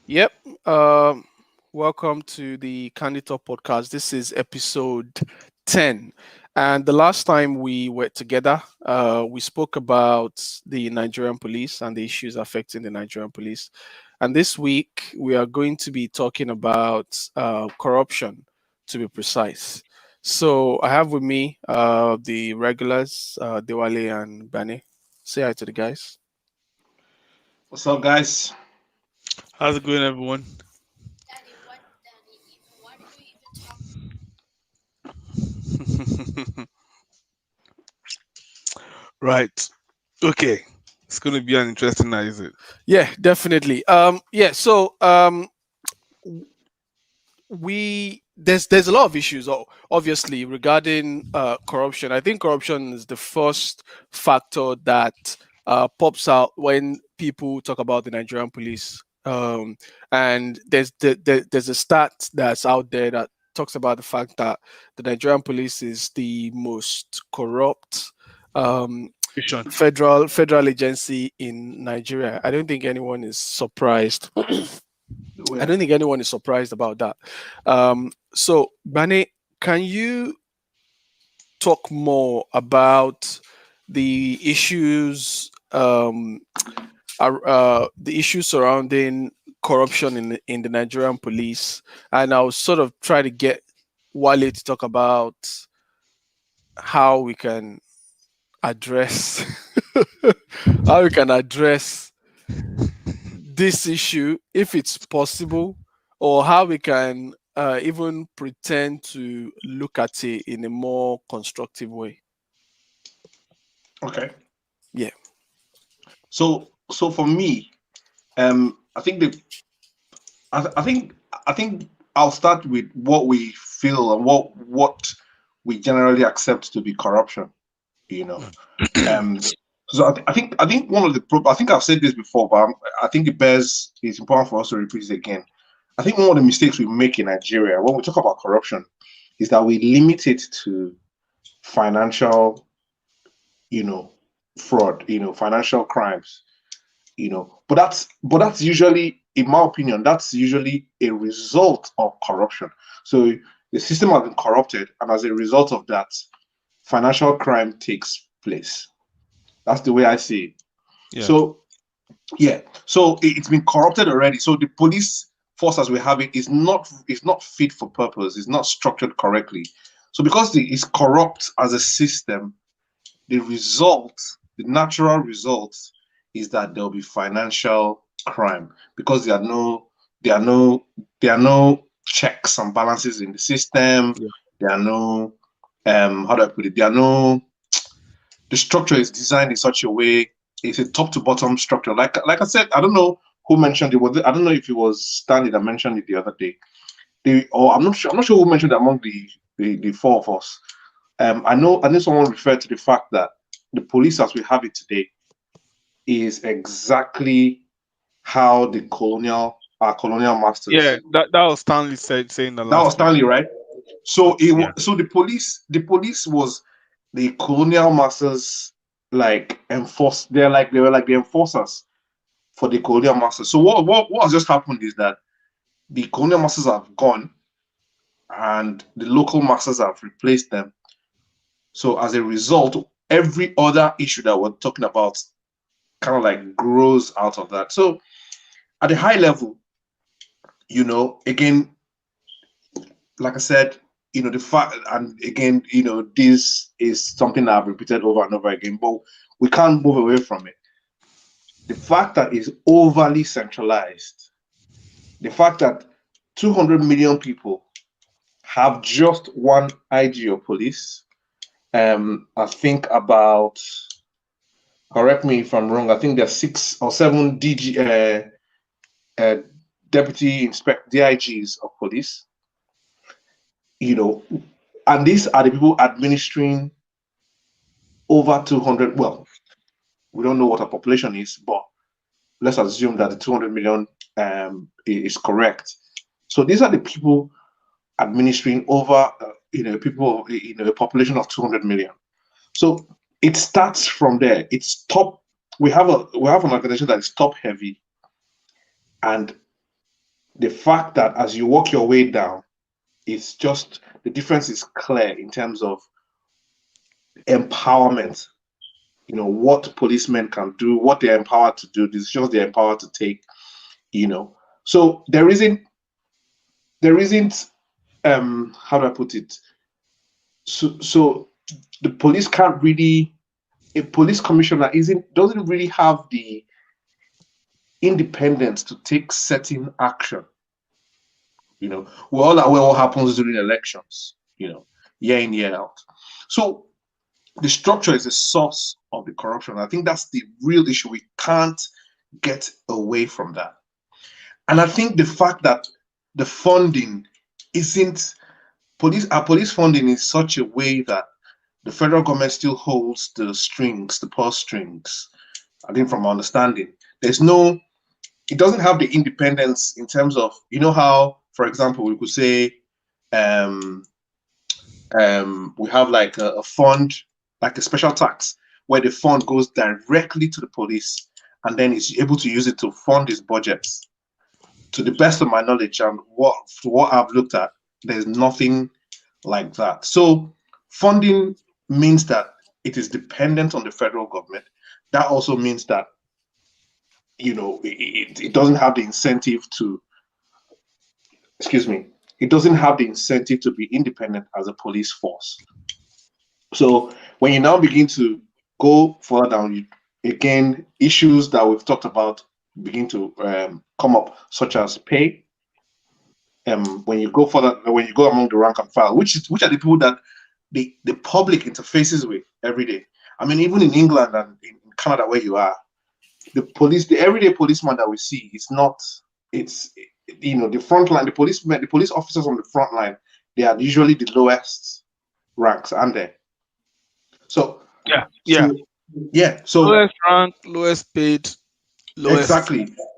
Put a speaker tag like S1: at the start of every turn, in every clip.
S1: Yep. Um, Welcome to the Candid Talk Podcast. This is episode 10. And the last time we were together, we spoke about the Nigerian police and the issues affecting the Nigerian police. And this week, we are going to be talking about corruption, to be precise. So I have with me the regulars, Diwali and Bani. Say hi to the guys.
S2: What's up, guys?
S3: How's it going, everyone? Right. Okay. It's going to be an interesting night, is it?
S1: Yeah, definitely. We there's a lot of issues obviously regarding corruption. I think corruption is the first factor that pops out when people talk about the Nigerian police. And there's a stat that's out there that talks about the fact that the Nigerian police is the most corrupt
S3: Vision.
S1: federal agency in Nigeria. I don't think anyone is surprised. I
S2: Yeah.
S1: don't think anyone is surprised about that. So, Bane, can you talk more about the issues, the issues surrounding corruption in the Nigerian police? And I'll sort of try to get Wale to talk about how we can address how we can address this issue if it's possible, or how we can even pretend to look at it in a more constructive way.
S2: Okay.
S1: Yeah.
S2: So for me, I think I think I'll start with what we feel and what we generally accept to be corruption. You know. Um. So I think one of the I think I've said this before, but I think it's important for us to repeat it again. I think one of the mistakes we make in Nigeria when we talk about corruption is that we limit it to financial, you know, fraud, financial crimes, but that's usually, in my opinion, that's usually a result of corruption. So the system has been corrupted, and as a result of that, financial crime takes place. That's the way I see it.
S3: Yeah.
S2: So yeah, so it's been corrupted already. So the police force as we have it is not fit for purpose. It's not structured correctly. So because it's corrupt as a system, the result, the natural result, is that there will be financial crime because there are no, there are no checks and balances in the system.
S1: Yeah.
S2: There are no, how do I put it? There are no. The structure is designed in such a way. It's a top to bottom structure. Like I said, I don't know who mentioned it. I don't know if it was Stanley that mentioned it the other day. Or I'm not sure. I'm not sure who mentioned it among the four of us. I know someone referred to the fact that the police as we have it today is exactly how our colonial
S3: Yeah,
S2: masters.
S3: that was Stanley saying the
S2: That was
S3: last week.
S2: Stanley, right? So
S3: Yeah.
S2: the police was the colonial masters, like enforced. They were like the enforcers for the colonial masters. So what has just happened is that the colonial masters have gone and the local masters have replaced them. So as a result, every other issue that we're talking about kind of like grows out of that. So at a high level, again, like I said, the fact, and again, this is something that I've repeated over and over again, but we can't move away from it. The fact that it's overly centralized, the fact that 200 million people have just one IG or police. I think about, correct me if I'm wrong, I think there's 6 or 7 uh, deputy inspect DIGs of police, you know, and these are the people administering over 200. Well, we don't know what our population is, but let's assume that the 200 million is correct. So these are the people administering over, people, a population of 200 million. So it starts from there. It's top. We have an organization that is top heavy, and the fact that as you work your way down, it's just the difference is clear in terms of empowerment. What policemen can do, what they're empowered to do, decisions they're empowered to take. So there isn't how do I put it? So the police can't really, a police commissioner doesn't really have the independence to take certain action. We're all aware what happens during elections, year in, year out. So the structure is the source of the corruption. I think that's the real issue. We can't get away from that. And I think the fact that the funding isn't our police funding in such a way that the federal government still holds the strings, the purse strings. I think from my understanding, it doesn't have the independence in terms of, how, for example, we could say we have like a fund, like a special tax, where the fund goes directly to the police and then is able to use it to fund his budgets. To the best of my knowledge and what I've looked at, there's nothing like that. So funding means that it is dependent on the federal government. That also means that it doesn't have the incentive to, it doesn't have the incentive to be independent as a police force. So when you now begin to go further down, again, issues that we've talked about begin to come up, such as pay. When you go among the rank and file, which are the people that the public interfaces with every day. I mean, even in England and in Canada, where you are, the everyday policeman that we see the front line, the police officers on the front line, they are usually the lowest ranks, aren't they? So so
S3: lowest rank, lowest paid,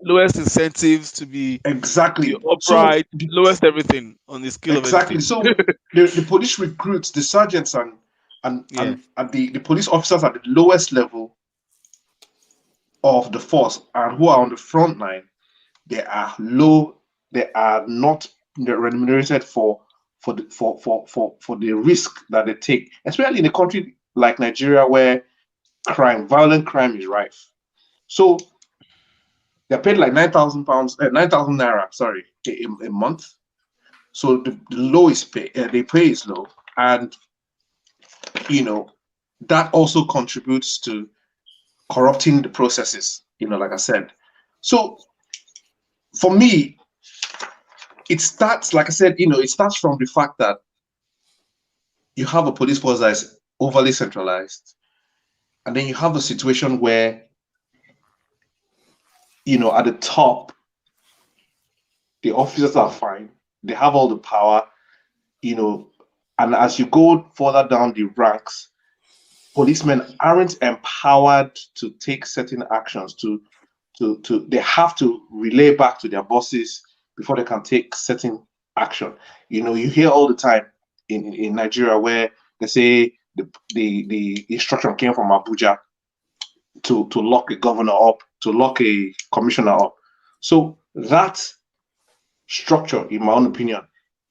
S3: lowest incentives to be upright, lowest everything on the scale of everything.
S2: So the police recruits, the sergeants and the police officers at the lowest level of the force and who are on the front line, they are not remunerated for the risk that they take, especially in a country like Nigeria where violent crime is rife. So they're paid like 9,000 naira, a month. So the lowest pay, they pay is low, and that also contributes to corrupting the processes. Like I said. So for me, it starts, like I said, it starts from the fact that you have a police force that is overly centralized, and then you have a situation where at the top, the officers are fine. They have all the power, and as you go further down the ranks, policemen aren't empowered to take certain actions. They have to relay back to their bosses before they can take certain action. You hear all the time in Nigeria where they say the instruction came from Abuja to lock a governor up, to lock a commissioner up. So that structure, in my own opinion,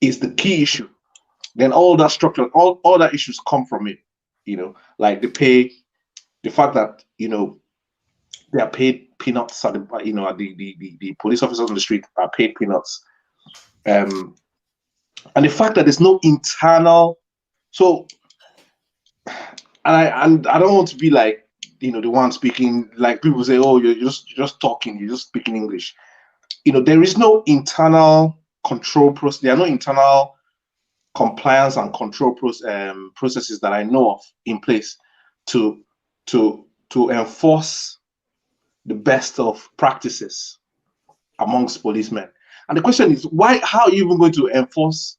S2: is the key issue. Then all that structure, all that issues come from it. Like the pay, the fact that they are paid peanuts at the police officers on the street are paid peanuts, and the fact that there's no internal. So, and I don't want to be like the one speaking, like people say, oh, you're just talking, you're just speaking English. There is no internal control process. There are no internal compliance and control processes that I know of in place to enforce the best of practices amongst policemen. And the question is, how are you even going to enforce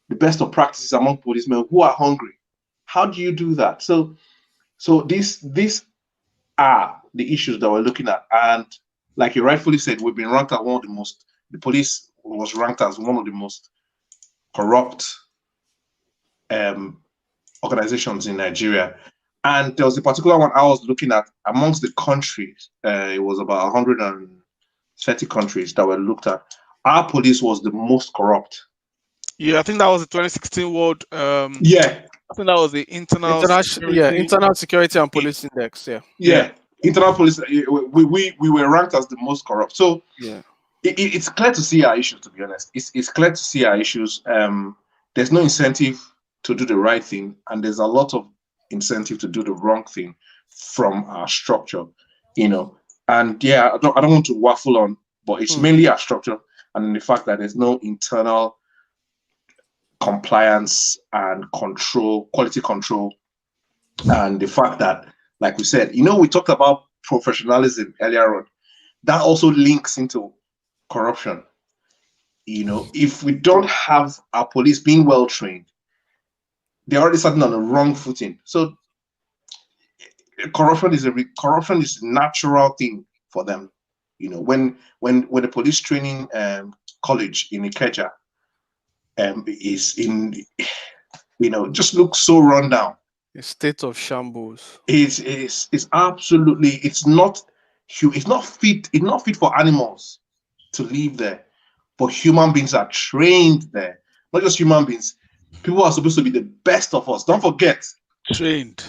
S2: the best of practices among policemen who are hungry? How do you do that? So these are the issues that we're looking at. And like you rightfully said, we've been ranked as the police was ranked as one of the most corrupt organizations in Nigeria. And there was a particular one I was looking at amongst the countries. It was about 130 countries that were looked at. our police was the most corrupt.
S3: Yeah, I think that was the 2016 World.
S2: Yeah,
S3: I think that was the internal
S1: International, yeah,
S3: security.
S1: internal security and police index. Yeah,
S3: Yeah.
S2: yeah. Internal police, we were ranked as the most corrupt. So
S1: yeah.
S2: it's clear to see our issues. To be honest, it's clear to see our issues. There's no incentive to do the right thing, and there's a lot of incentive to do the wrong thing from our structure. And yeah, I don't want to waffle on, but it's
S1: Hmm.
S2: mainly our structure and the fact that there's no internal compliance and control, quality control, and the fact that, like we said, we talked about professionalism earlier on. That also links into corruption. If we don't have our police being well trained, they're already starting on the wrong footing. So corruption is a natural thing for them. When the police training college in Ikeja is in, just looks so run down.
S1: A state of shambles.
S2: It's absolutely, it's not fit for animals to live there, but human beings are trained there. Not just human beings, people are supposed to be the best of us. Don't forget.
S3: Trained.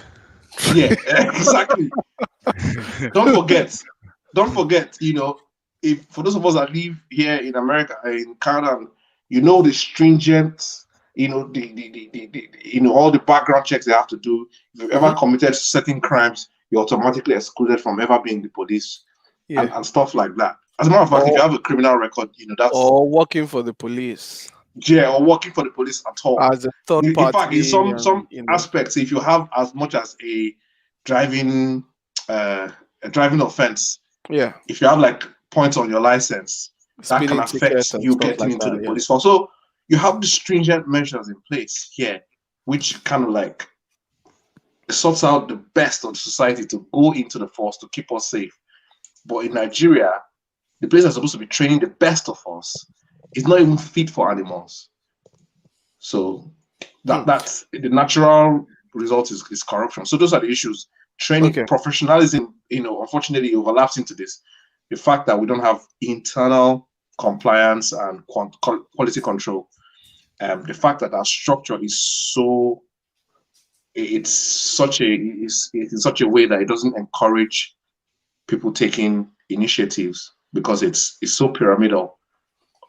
S2: Yeah, exactly. Don't forget, if for those of us that live here in America, in Canada, the stringent, all the background checks they have to do. If you've ever committed certain crimes, you're automatically excluded from ever being in the police,
S1: Yeah.
S2: and stuff like that. As a matter of fact, if you have a criminal record, that's
S1: Or working for the police
S2: or working for the police at all.
S1: as a third
S2: In
S1: party.
S2: fact, in some aspects, if you have as much as a driving offense,
S1: yeah,
S2: if you have like points on your license, that can
S1: speeding
S2: affect
S1: tickets and
S2: you
S1: stuff
S2: getting
S1: like
S2: into
S1: that,
S2: the
S1: yeah.
S2: police force. So you have the stringent measures in place here, which kind of like sorts out the best of society to go into the force to keep us safe. But in Nigeria, the place that's supposed to be training the best of us is not even fit for animals. So that's the natural result is corruption. So those are the issues. Training,
S1: Okay.
S2: professionalism, unfortunately overlaps into this. The fact that we don't have internal compliance and quality control. The fact that our structure is it's in such a way that it doesn't encourage people taking initiatives because it's so pyramidal.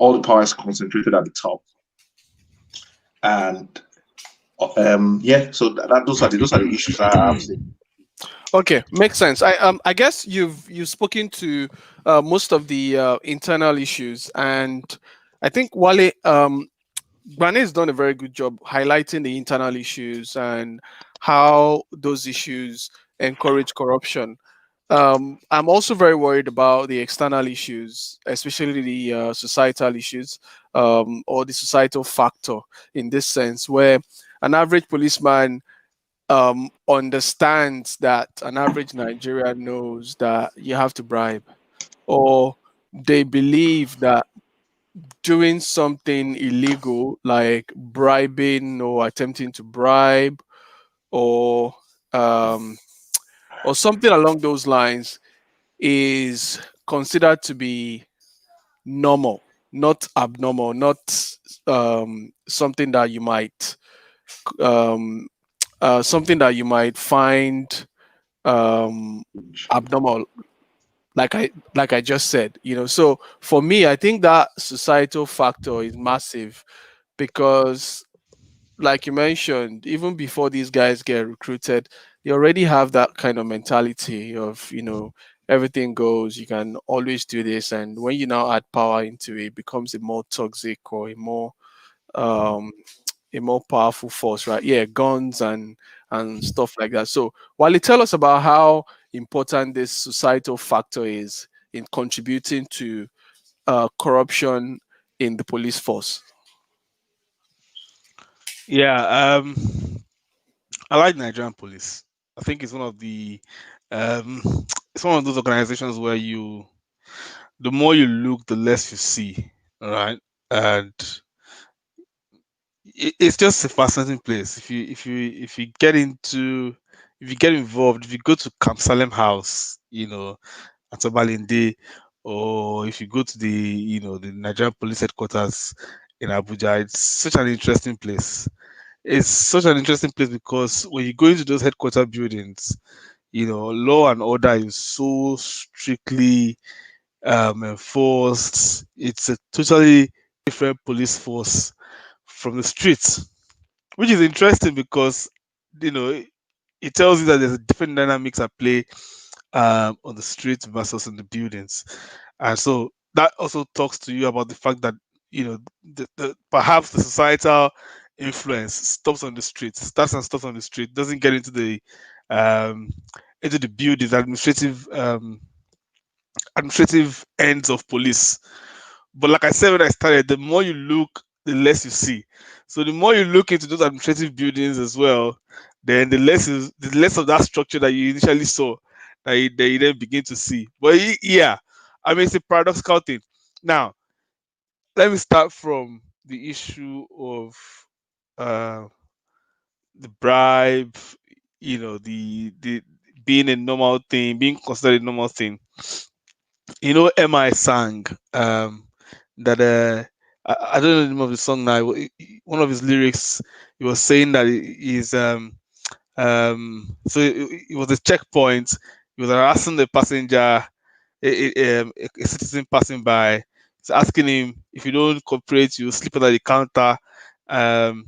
S2: All the power is concentrated at the top, and so those are the issues I have seen.
S1: Okay, makes sense. I guess you've spoken to most of the internal issues, and I think Wale Gbane has done a very good job highlighting the internal issues and how those issues encourage corruption. I'm also very worried about the external issues, especially the societal issues or the societal factor in this sense, where an average policeman understands that an average Nigerian knows that you have to bribe, or they believe that doing something illegal like bribing or attempting to bribe or um, or something along those lines is considered to be normal, not abnormal, not something that you might um, find abnormal, like I just said. So for me, I think that societal factor is massive because, like you mentioned, even before these guys get recruited, they already have that kind of mentality of, everything goes, you can always do this. And when you now add power into it, it becomes a more toxic or um, a more powerful force, right? Yeah, guns and stuff like that. So while you tell us about how important this societal factor is in contributing to corruption in the police force.
S3: Yeah, I like Nigerian police. I think it's one of the um, it's one of those organizations where the more you look, the less you see, all right? And it's just a fascinating place. If you get involved, if you go to Camp Salem House, at Obalinde, or if you go to the Nigerian police headquarters in Abuja, it's such an interesting place. It's such an interesting place because when you go into those headquarter buildings, law and order is so strictly enforced. It's a totally different police force from the streets, which is interesting because you know it tells you that there's a different dynamics at play on the streets versus in the buildings, and so that also talks to you about the fact that perhaps the societal influence stops on the street, starts and stops on the street, doesn't get um, into the buildings, administrative ends of police. But like I said when I started, the more you look, the less you see. So the more you look into those administrative buildings as well, then the less of that structure that you initially saw that you then begin to see. But yeah, I mean it's a paradoxical thing. Now, let me start from the issue of uh, the bribe, the being a normal thing, being considered a normal thing. Mi sang that I don't know the name of the song now. One of his lyrics, he was saying that he's so it was a checkpoint. He was harassing the passenger, a citizen passing by. He's asking him, if you don't cooperate, you sleep under the counter. Um,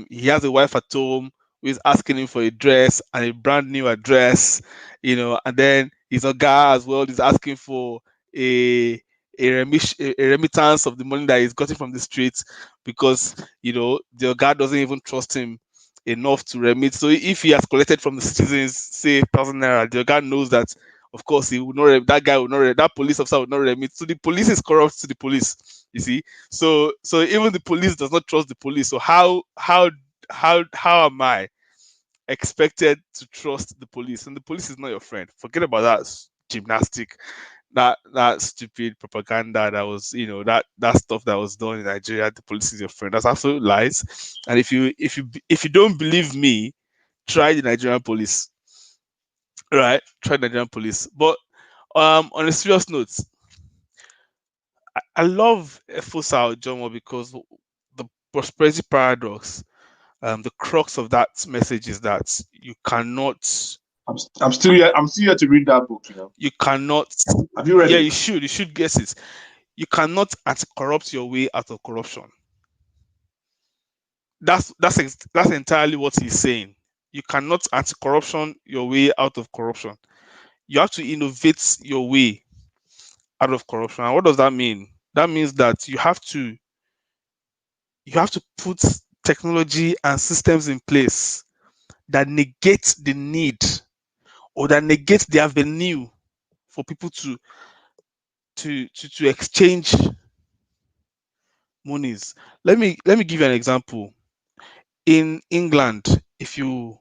S3: he has a wife at home who is asking him for a dress and a brand new address, and then his guy as well is asking for a a remittance of the money that he's gotten from the streets because the guy doesn't even trust him enough to remit. So if he has collected from the citizens, say 1,000 naira, the guy knows that of course he would not that guy would not that police officer would not remit. So the police is corrupt to the police. You see, so even the police does not trust the police. So how am I expected to trust the police? And the police is not your friend. Forget about that gymnastic, that stupid propaganda that was that stuff that was done in Nigeria. The police is your friend. That's absolute lies. And if you don't believe me, try the Nigerian police. Right? Try the Nigerian police. But on a serious note, I love Efosa Ojomo because the prosperity paradox, the crux of that message is that you cannot,
S2: I'm still here. I'm still here to read that book.
S3: you cannot,
S2: Have you read
S3: yeah,
S2: it?
S3: you should guess it. You cannot anti-corrupt your way out of corruption. That's entirely what he's saying. You cannot anti-corruption your way out of corruption. You have to innovate your way out of corruption. And what does that mean? That means that you have to put technology and systems in place that negate the need or that negate the avenue for people to exchange monies. Let me give you an example. In England, if you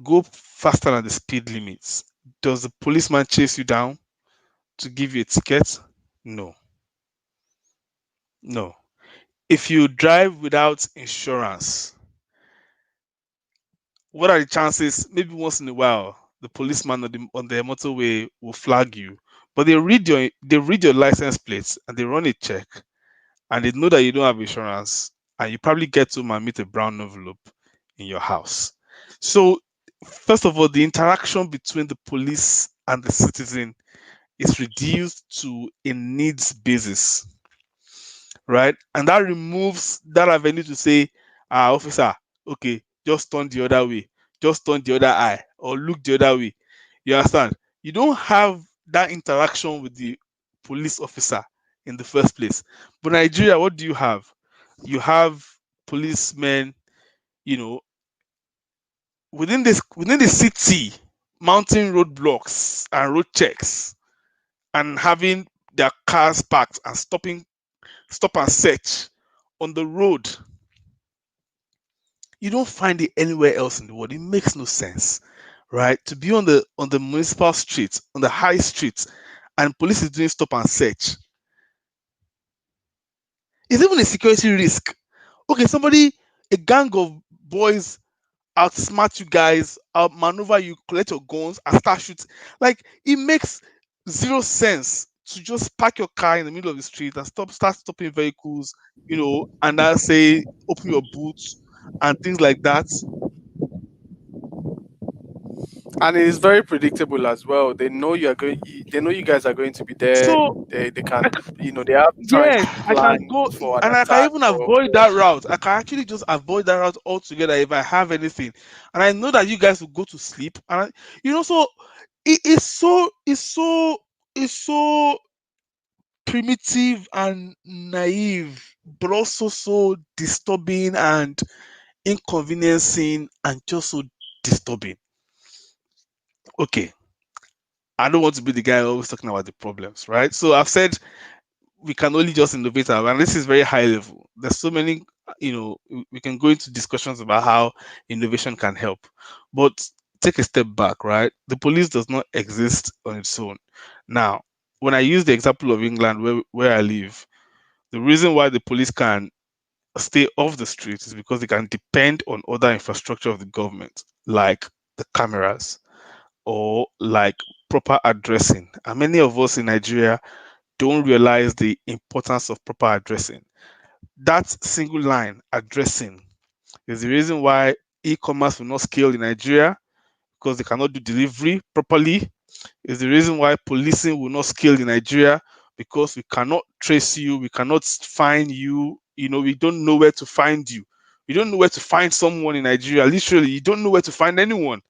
S3: go faster than the speed limits, does the policeman chase you down to give you a ticket? No. No. If you drive without insurance, what are the chances? Maybe once in a while, the policeman on the motorway will flag you, but they read your license plates and they run a check, and they know that you don't have insurance, and you probably get to and meet a brown envelope in your house. So, first of all, the interaction between the police and the citizen is reduced to a needs basis, right? And that removes that avenue to say, officer, okay, just turn the other way, just turn the other eye, or look the other way. You understand? You don't have that interaction with the police officer in the first place. But Nigeria, what do you have? You have policemen, you know, within the city, mounting roadblocks and road checks and having their cars parked and stop and search on the road. You don't find it anywhere else in the world. It makes no sense, right? To be on the municipal street, on the high street, and police is doing stop and search. It's even a security risk. Okay, a gang of boys outsmart you guys, outmaneuver you, collect your guns, and start shooting. Like it makes zero sense to just park your car in the middle of the street and start stopping vehicles, and then say open your boots and things like that.
S1: And it is very predictable as well. They know you're going. They know you guys are going to be there.
S3: So
S1: They can,
S3: I ca-
S1: they have time
S3: yes,
S1: to
S3: I can
S1: plan
S3: go
S1: for an
S3: and I can
S1: attack.
S3: even
S1: Or
S3: avoid that route. I can actually just avoid that route altogether if I have anything. And I know that you guys will go to sleep. So it's so primitive and naive, but also so disturbing and inconveniencing and just so disturbing. Okay, I don't want to be the guy always talking about the problems, right? So I've said we can only just innovate and this is very high level. There's so many, we can go into discussions about how innovation can help, but take a step back, right? The police does not exist on its own. Now, when I use the example of England where I live, the reason why the police can stay off the streets is because they can depend on other infrastructure of the government, like the cameras or like proper addressing. And many of us in Nigeria don't realize the importance of proper addressing. That single line, addressing, is the reason why e-commerce will not scale in Nigeria because they cannot do delivery properly. Is the reason why policing will not scale in Nigeria because we cannot trace you, we cannot find you. We don't know where to find you. We don't know where to find someone in Nigeria. Literally, you don't know where to find anyone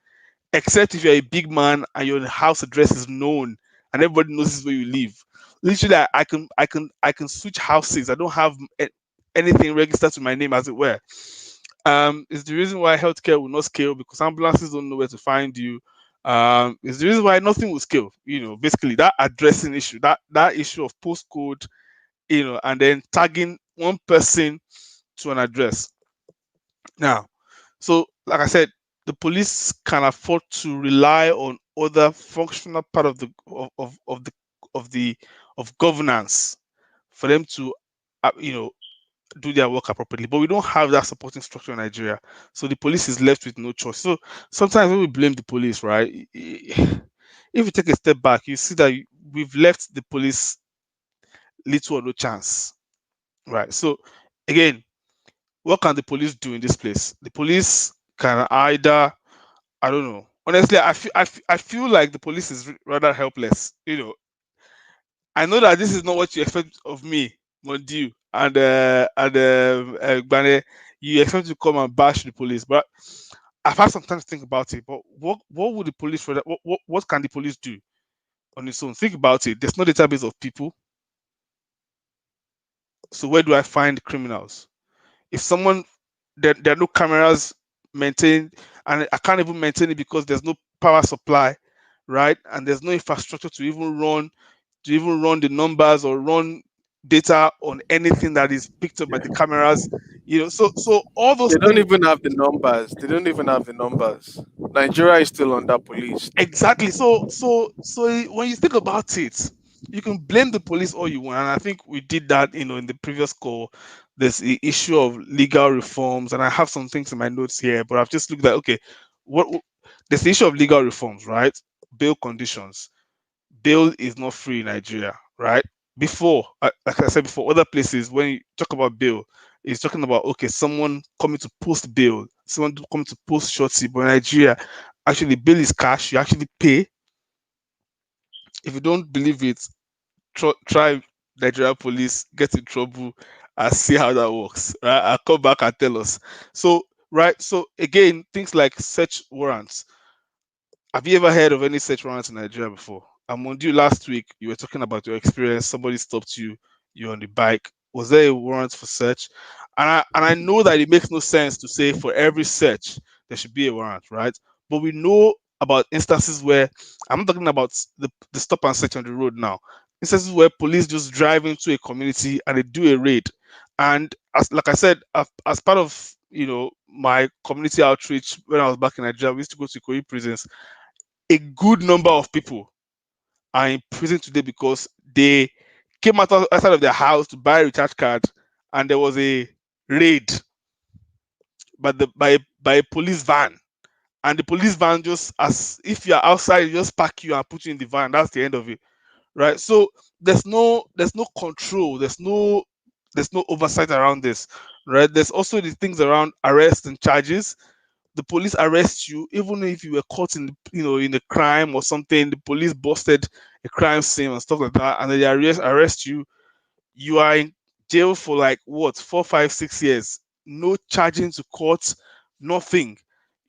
S3: except if you're a big man and your house address is known and everybody knows this is where you live. Literally, I can switch houses. I don't have anything registered to my name, as it were. Is the reason why healthcare will not scale because ambulances don't know where to find you. Is the reason why nothing will scale. Basically that addressing issue, that issue of postcode, and then tagging one person to an address. Now, so like I said, the police can afford to rely on other functional part of governance for them to, do their work appropriately. But we don't have that supporting structure in Nigeria, so the police is left with no choice. So sometimes when we blame the police, right? If you take a step back, you see that we've left the police little or no chance, right? So again, what can the police do in this place? The police can either, I don't know. Honestly, I feel like the police is rather helpless. I know that this is not what you expect of me, Mondiu, and Gbane. You expect to come and bash the police, but I've had some time to think about it. But what would the police rather? What can the police do on its own? Think about it. There's no database of people, so where do I find criminals? If someone there are no cameras maintained, and I can't even maintain it because there's no power supply, right? And there's no infrastructure to even run the numbers or run data on anything that is picked up by the cameras. So all those
S1: they don't
S3: things.
S1: even have the numbers. They don't even have the numbers. Nigeria is still under police.
S3: Exactly. So when you think about it, you can blame the police all you want, and I think we did that. In the previous call, there's the issue of legal reforms, and I have some things in my notes here, but I've just looked at okay, what there's the issue of legal reforms, right? Bail conditions. Bail is not free in Nigeria, right? Before, like I said before, other places when you talk about bail, it's talking about okay, someone coming to post bail, someone coming to post shorty, but in Nigeria, actually, bail is cash. You actually pay. If you don't believe it, try Nigeria police, get in trouble, and see how that works. Right? I'll come back and tell us. So, right. So again, things like search warrants. Have you ever heard of any search warrants in Nigeria before? I'm on you last week. You were talking about your experience. Somebody stopped you. You're on the bike. Was there a warrant for search? And I know that it makes no sense to say for every search there should be a warrant, right? But we know about instances where I'm not talking about the stop and search on the road now. Instances where police just drive into a community and they do a raid. And like I said, as part of my community outreach when I was back in Nigeria, we used to go to Korean prisons. A good number of people are in prison today because they came outside of their house to buy a recharge card, and there was a raid by a police van, and the police van just, as if you're outside, just pack you and put you in the van. That's the end of it. right? So there's no control, there's no oversight around this, right? There's also the things around arrest and charges. The police arrest you even if you were caught in in a crime or something. The police busted a crime scene and stuff like that, and then they arrest you. You are in jail for like what, 4, 5, 6 years, no charging to court, nothing,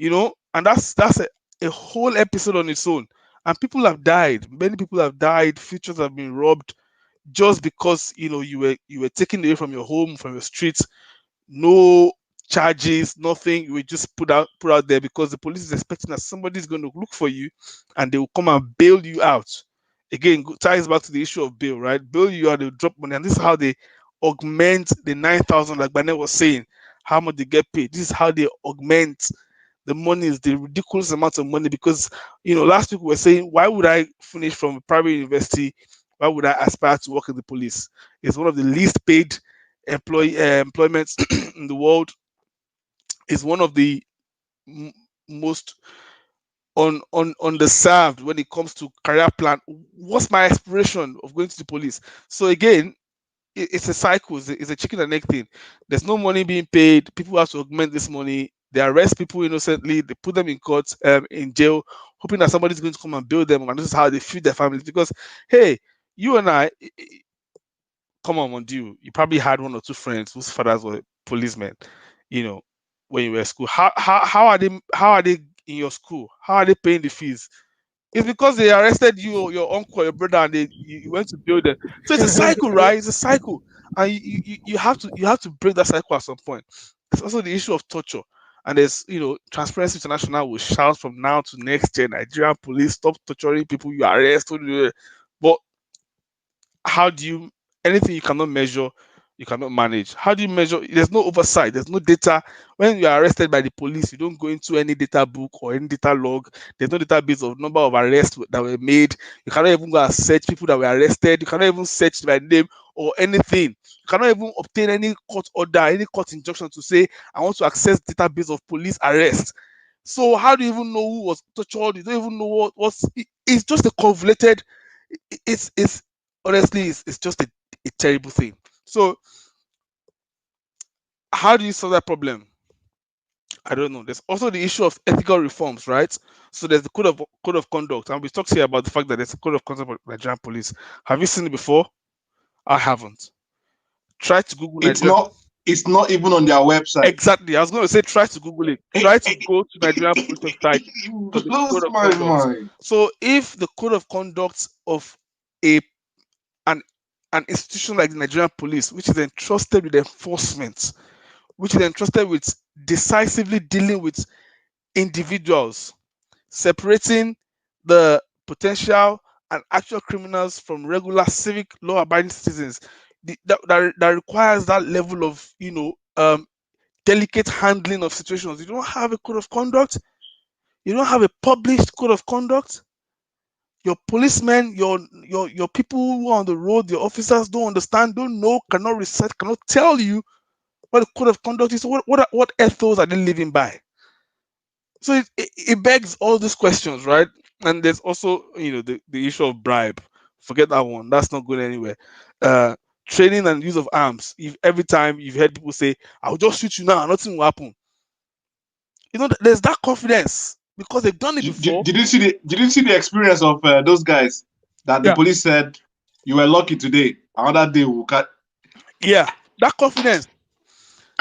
S3: and that's a whole episode on its own. And people have died, many people have died, futures have been robbed, just because you were taken away from your home, from your streets, no charges, nothing. You were just put out there because the police is expecting that somebody's going to look for you and they will come and bail you out. Again, ties back to the issue of bail, right? Bail you out, they drop money, and this is how they augment the 9,000, like Gbane was saying, how much they get paid. This is how they augment the money, is the ridiculous amount of money. Because last week we were saying, why would I finish from a private university? Why would I aspire to work in the police? It's one of the least paid employments in the world. Is one of the m- most underserved when it comes to career plan. What's my aspiration of going to the police? So again, it's a cycle. It's a chicken and egg thing. There's no money being paid. People have to augment this money. They arrest people innocently. They put them in court, in jail, hoping that somebody's going to come and bail them. And this is how they feed their families. Because hey, you and I, come on, Mondiu, you probably had one or two friends whose fathers were policemen, you know, when you were at school. How are they in your school? How are they paying the fees? It's because they arrested you, or your uncle, or your brother, and you went to build them. So it's a cycle, right? It's a cycle, and you have to break that cycle at some point. There's also the issue of torture, and there's Transparency International will shout from now to next year, Nigerian police, stop torturing people you arrest. But how do you, anything you cannot measure, you cannot manage? How do you measure? There's no oversight, there's no data. When you are arrested by the police, you don't go into any data book or any data log. There's no database of number of arrests that were made. You cannot even go and search people that were arrested. You cannot even search by name or anything. You cannot even obtain any court order, any court injunction to say, I want to access database of police arrests. So how do you even know who was tortured? You don't even know it's just a convoluted. It's honestly, it's just a terrible thing. So how do you solve that problem? I don't know. There's also the issue of ethical reforms, right? So there's the code of conduct, and we talked here about the fact that there's a code of conduct for Nigerian police. Have you seen it before? I haven't. Try to Google
S2: It's
S3: Nigeria.
S2: not. It's not even on their website.
S3: Exactly. I was going to say, try to Google it. Try to go to Nigerian police website for
S2: It
S3: the
S2: blows
S3: code of
S2: my
S3: conduct.
S2: mind.
S3: So if the code of conduct of a an an institution like the Nigerian police, which is entrusted with enforcement, which is entrusted with decisively dealing with individuals, separating the potential and actual criminals from regular civic law-abiding citizens, that requires that level of delicate handling of situations. You don't have a code of conduct. You don't have a published code of conduct. Your policemen, your people who are on the road, your officers don't understand, don't know, cannot research, cannot tell you what the code of conduct is. What ethos are they living by? So it begs all these questions, right? And there's also the issue of bribe. Forget that one. That's not going anywhere. Uh, Training and use of arms. If every time you've heard people say, "I'll just shoot you now, nothing will happen," there's that confidence because they've done it before.
S2: Did you see the experience of those guys that the
S3: Yeah,
S2: police said you were lucky today, another day we'll cut?
S3: yeah, that confidence.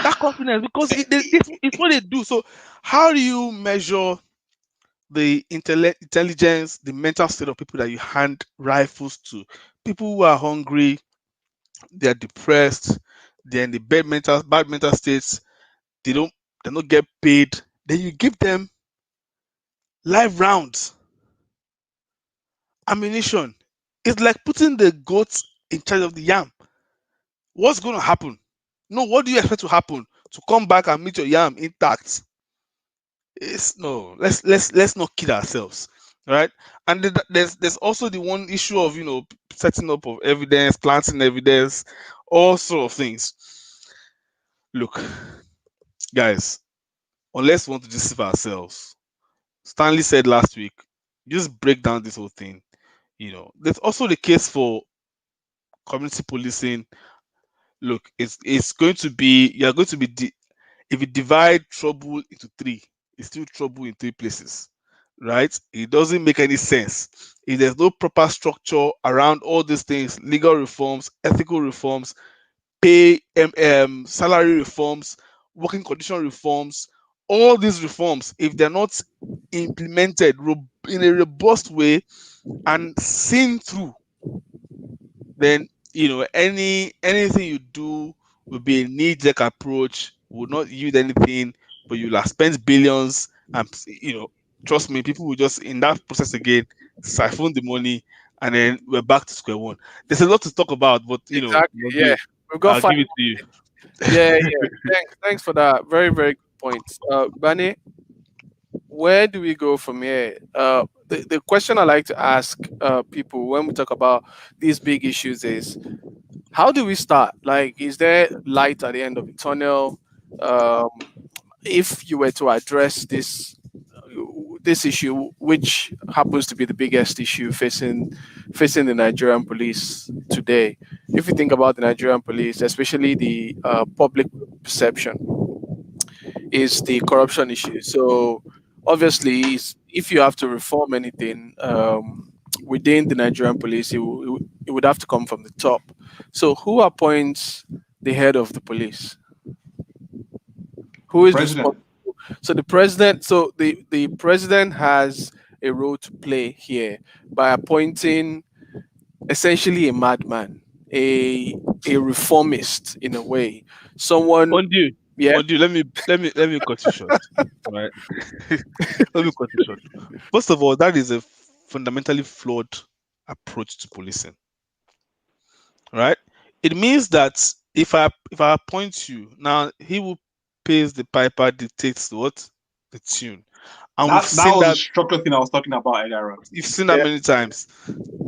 S3: That confidence, because it's what they do. So how do you measure the intelligence, the mental state of people that you hand rifles to? People who are hungry, they're depressed, they're in the bad mental states, they don't get paid. Then you give them live rounds, ammunition. It's like putting the goats in charge of the yam. What's going to happen? No, what do you expect to happen? To come back and meet your yam intact? It's no. Let's not kid ourselves, right? And there's also the one issue of setting up of evidence, planting evidence, all sort of things. Look, guys, unless we want to deceive ourselves, Stanley said last week, just break down this whole thing. There's also the case for community policing. Look, it's going to be you're going to be if you divide trouble into three, it's still trouble in three places, right? It doesn't make any sense if there's no proper structure around all these things: legal reforms, ethical reforms, pay, salary reforms, working condition reforms. All these reforms, if they're not implemented in a robust way and seen through, then anything you do will be a knee-jerk approach, will not yield anything, but you'll have spent billions, and trust me, people will just in that process again siphon the money, and then we're back to square one. There's a lot to talk about, but
S1: Exactly. Yeah,
S3: Mondiu,
S1: we've got
S3: I'll
S1: five.
S3: give it to you.
S1: Yeah, yeah. Thanks for that. Very, very good point. Gbane, where do we go from here? The question I like to ask people when we talk about these big issues is, how do we start? Like, is there light at the end of the tunnel? Um, if you were to address this issue, which happens to be the biggest issue facing the Nigerian police today, if you think about the Nigerian police, especially the public perception, is the corruption issue. So obviously, if you have to reform anything within the Nigerian police, it would have to come from the top. So who appoints the head of the police? Who is
S2: President.
S1: responsible? So the president. So the president has a role to play here by appointing essentially a madman, a reformist in a way, someone.
S3: Mondiu,
S1: Yeah.
S3: Mondiu, let me cut you short. Right? Let me cut you short. First of all, that is a fundamentally flawed approach to policing. Right? It means that if I appoint you now, he who pays the piper dictates what the tune, and we've
S2: That
S3: seen
S2: was the
S3: that
S2: structural thing I was talking about earlier on.
S3: you've seen that
S1: Yeah.
S3: many times.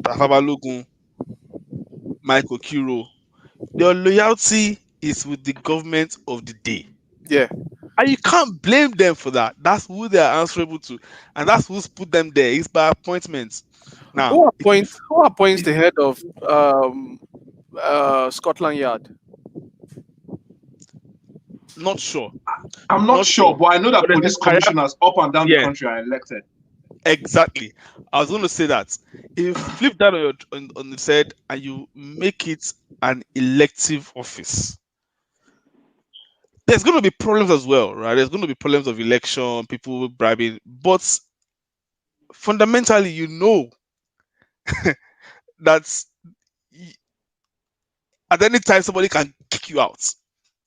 S3: Tafa Balogun, Michael Kiro, your loyalty is with the government of the day.
S1: Yeah.
S3: And you can't blame them for that. That's who they are answerable to. And that's who's put them there. It's by appointment. Now,
S1: Who appoints the head of Scotland Yard?
S3: not sure.
S2: I'm not sure, but I know that
S3: But there's
S2: police
S3: a career-
S2: commissioners up and down the
S3: Yeah.
S2: country are elected.
S3: Exactly. I was going to say that. If you flip that on the side and you make it an elective office, there's going to be problems as well, right? There's going to be problems of election, people bribing, but fundamentally, that at any time somebody can kick you out.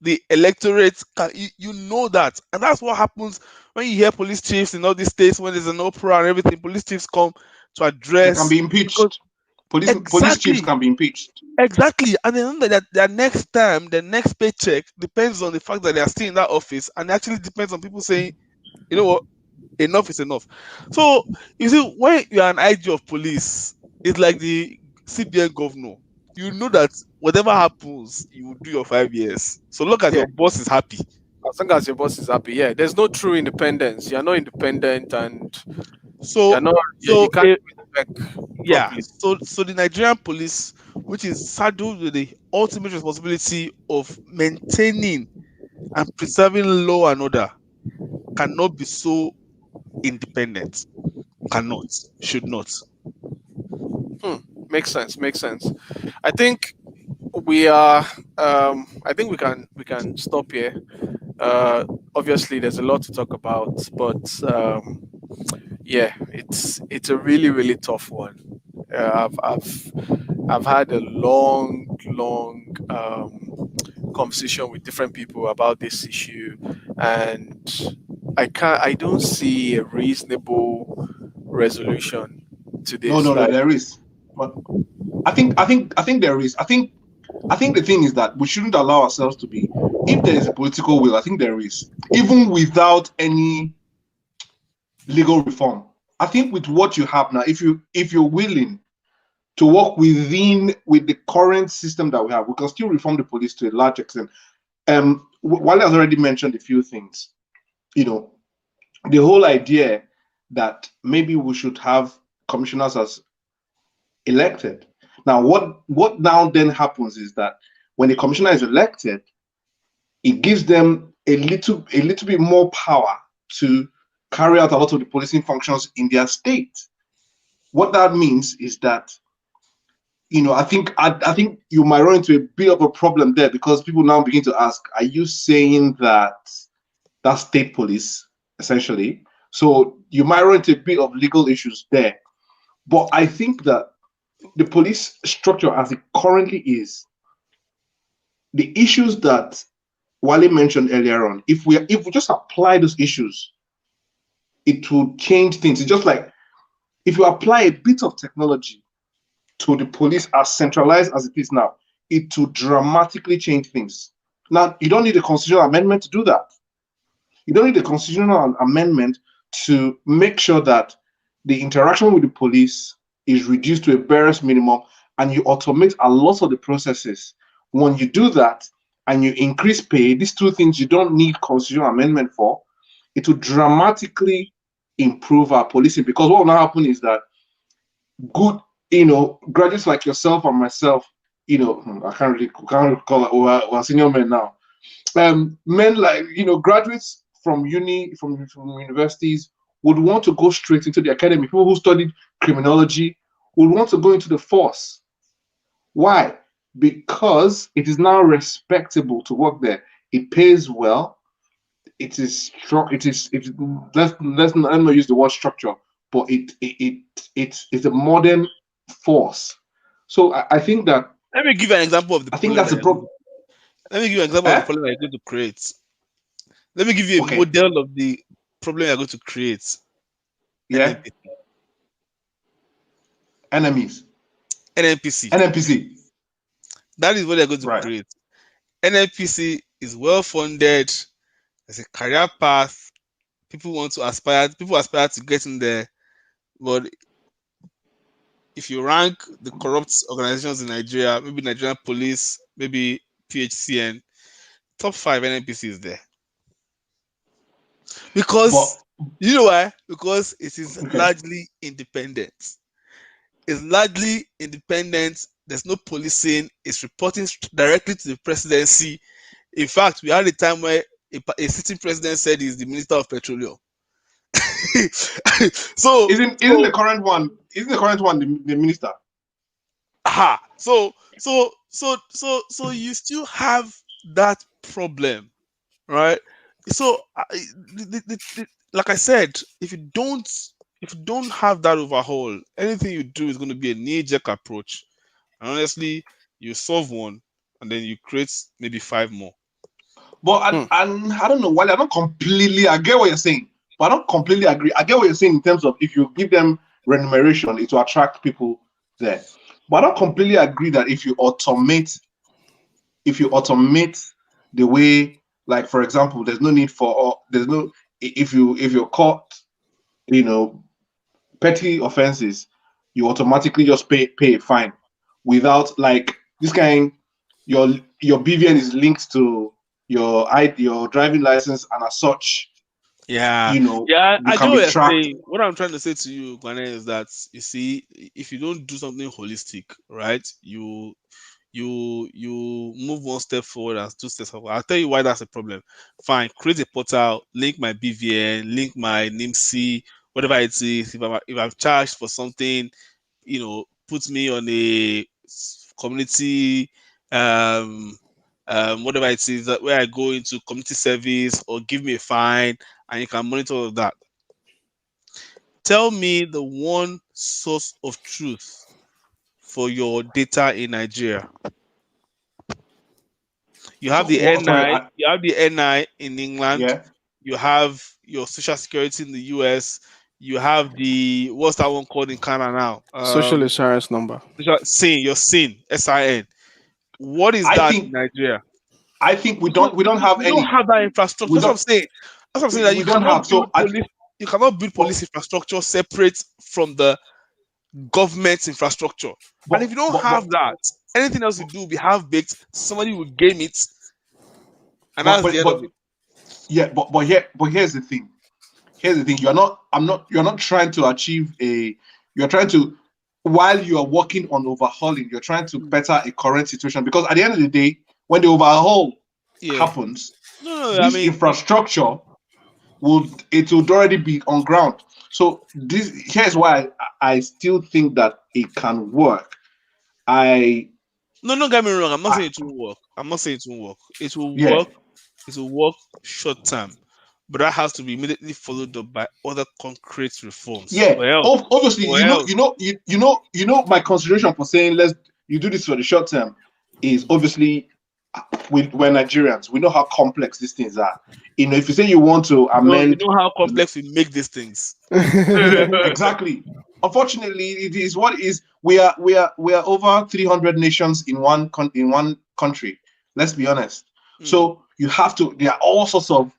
S3: The electorate can, you know that, and that's what happens when you hear police chiefs in all these states when there's an opera and everything. Police chiefs come to
S2: They
S3: address.
S2: can be impeached. Police
S3: Exactly.
S2: chiefs can be impeached.
S3: Exactly, and then that their next time, their next paycheck depends on the fact that they are still in that office, and it actually depends on people saying, you know what, enough is enough. So you see, when you are an IG of police, it's like the CBN governor. You know that whatever happens, you will do your 5 years. So look at
S1: Yeah.
S3: your boss is happy.
S1: As long as your boss is happy, yeah. There's no true independence. You're not independent, and
S3: So
S1: you're not.
S3: so
S1: You can't
S3: eh,
S1: do the work
S3: yeah,
S1: properly.
S3: so the Nigerian police, which is saddled with the ultimate responsibility of maintaining and preserving law and order, cannot be so independent. Cannot, should not.
S1: Makes sense. Makes sense. I think we are. I think we can stop here. Obviously, there's a lot to talk about, but yeah, it's a really really tough one. I've had a long conversation with different people about this issue, and I don't see a reasonable resolution to this.
S2: No,
S1: Like,
S2: there is. But I think there is. I think the thing is that we shouldn't allow ourselves to be. If there is a political will, I think there is, even without any legal reform. I think with what you have now, if you're willing to work with the current system that we have, we can still reform the police to a large extent. Wale has already mentioned a few things. The whole idea that maybe we should have commissioners as elected. Now, what now then happens is that when the commissioner is elected, it gives them a little bit more power to carry out a lot of the policing functions in their state. What that means is that, I think you might run into a bit of a problem there, because people now begin to ask, are you saying that that's state police, essentially? So you might run into a bit of legal issues there. But I think that the police structure as it currently is, the issues that Wale mentioned earlier on, if we just apply those issues, it will change things. It's just like if you apply a bit of technology to the police as centralized as it is now, it will dramatically change things. Now, you don't need a constitutional amendment to do that. You don't need a constitutional amendment to make sure that the interaction with the police is reduced to a barest minimum, and you automate a lot of the processes. When you do that and you increase pay, these two things you don't need constitutional amendment for, it will dramatically improve our policing. Because what will now happen is that good, graduates like yourself and myself, I can't really call it, we're senior men now. Men like, graduates from universities would want to go straight into the academy. People who studied criminology would want to go into the force. Why? Because it is now respectable to work there. It pays well. It is strong. Let's not use the word structure, but it's a modern force. So I think that.
S3: Let me give you an example of the.
S2: I think that's a problem.
S3: Let me give you an example of the problem you're going to create. Let me give you a model of the problem you're going to create.
S2: Yeah. Enemies.
S3: NNPC. That is what they're going to create. NNPC is well funded. There's a career path. People aspire to get in there. But if you rank the corrupt organizations in Nigeria, maybe Nigerian police, maybe PHCN, top 5 NNPC is there. Because you know why? Because it is largely independent. It's largely independent. There's no policing. It's reporting directly to the presidency. In fact, we had a time where a sitting president said he's the Minister of Petroleum. So
S2: isn't the current one the minister?
S3: Aha. So you still have that problem, right? So like I said, if you don't have that overhaul, anything you do is going to be a knee-jerk approach. And honestly, you solve one and then you create maybe 5 more.
S2: But I don't know why I don't completely. I get what you're saying, but I don't completely agree. I get what you're saying in terms of if you give them remuneration, it will attract people there. But I don't completely agree that if you automate the way, like for example, if you're caught, petty offenses, you automatically just pay a fine without like this kind. Your BVN is linked to your driving license, and as such,
S3: I know what you're saying. What I'm trying to say to you, Gbane, is that you see, if you don't do something holistic, right, you move one step forward and 2 steps forward. I'll tell you why that's a problem. Fine, create a portal, link my BVN, link my NIMC, whatever it is. If I'm charged for something, put me on a community whatever it is where I go into community service, or give me a fine, and you can monitor all of that. Tell me the one source of truth for your data in Nigeria. You have the NI. You have the NI in England.
S2: Yeah.
S3: You have your social security in the US. You have the what's that one called in Canada now?
S1: Social insurance number.
S3: SIN. Your SIN. SIN. What is that in Nigeria?
S2: I think we don't have any.
S3: We don't have that infrastructure. That's what I'm saying. That's what I'm saying. That you cannot build police infrastructure separate from the government's infrastructure. And if you don't have that, anything else you do will be half-baked. Somebody will game it, and that's the end of it.
S2: Yeah, but here's the thing. You're not trying to achieve you're trying to. while you are working on overhauling, you're trying to better a current situation, because at the end of the day, when the overhaul happens, this infrastructure would already be on ground. So here's why I still think that it can work.
S3: No, get me wrong. I'm not saying it won't work. It will work. It will work short term, but that has to be immediately followed up by other concrete reforms.
S2: Obviously, you know, my consideration for saying you do this for the short term is obviously we're Nigerians. We know how complex these things are. You know, if you say you want to amend,
S3: you know how complex we make these things.
S2: Exactly. Unfortunately, it is what it is. We are over 300 nations in one country. Let's be honest. So you have to. There are all sorts of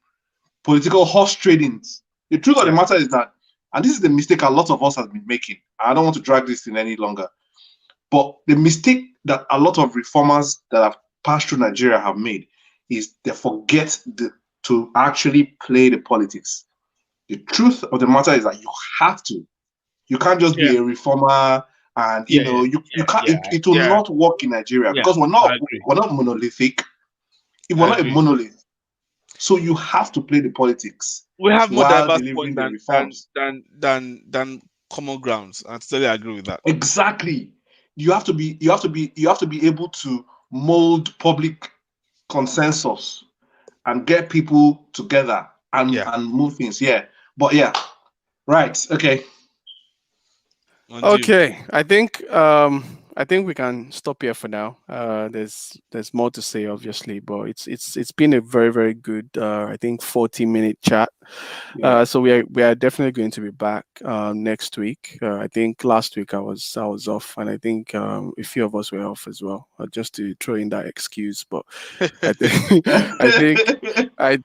S2: political horse tradings. The truth of the matter is that, and this is the mistake a lot of us have been making. I don't want to drag this in any longer, but the mistake that a lot of reformers that have passed through Nigeria have made is they forget to actually play the politics. The truth of the matter is that you have to. You can't just be a reformer and you can't. It will not work in Nigeria because we're not monolithic. If we're not a monolith, so you have to play the politics.
S3: We have more diverse points than common grounds. I totally agree with that.
S2: Exactly. You have to be able to mold public consensus and get people together and move things. But right. Okay.
S1: Okay, I think we can stop here for now. There's more to say, obviously, but it's been a very, very good 40-minute chat. So we are definitely going to be back next week. I think last week I was off, and I think a few of us were off as well, just to throw in that excuse. But I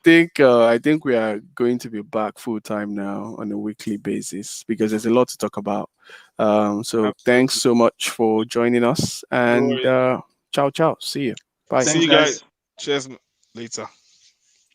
S1: think we are going to be back full time now on a weekly basis because there's a lot to talk about. So Absolutely. Thanks so much for joining us, and ciao. See you. Bye.
S3: See you guys. Cheers later.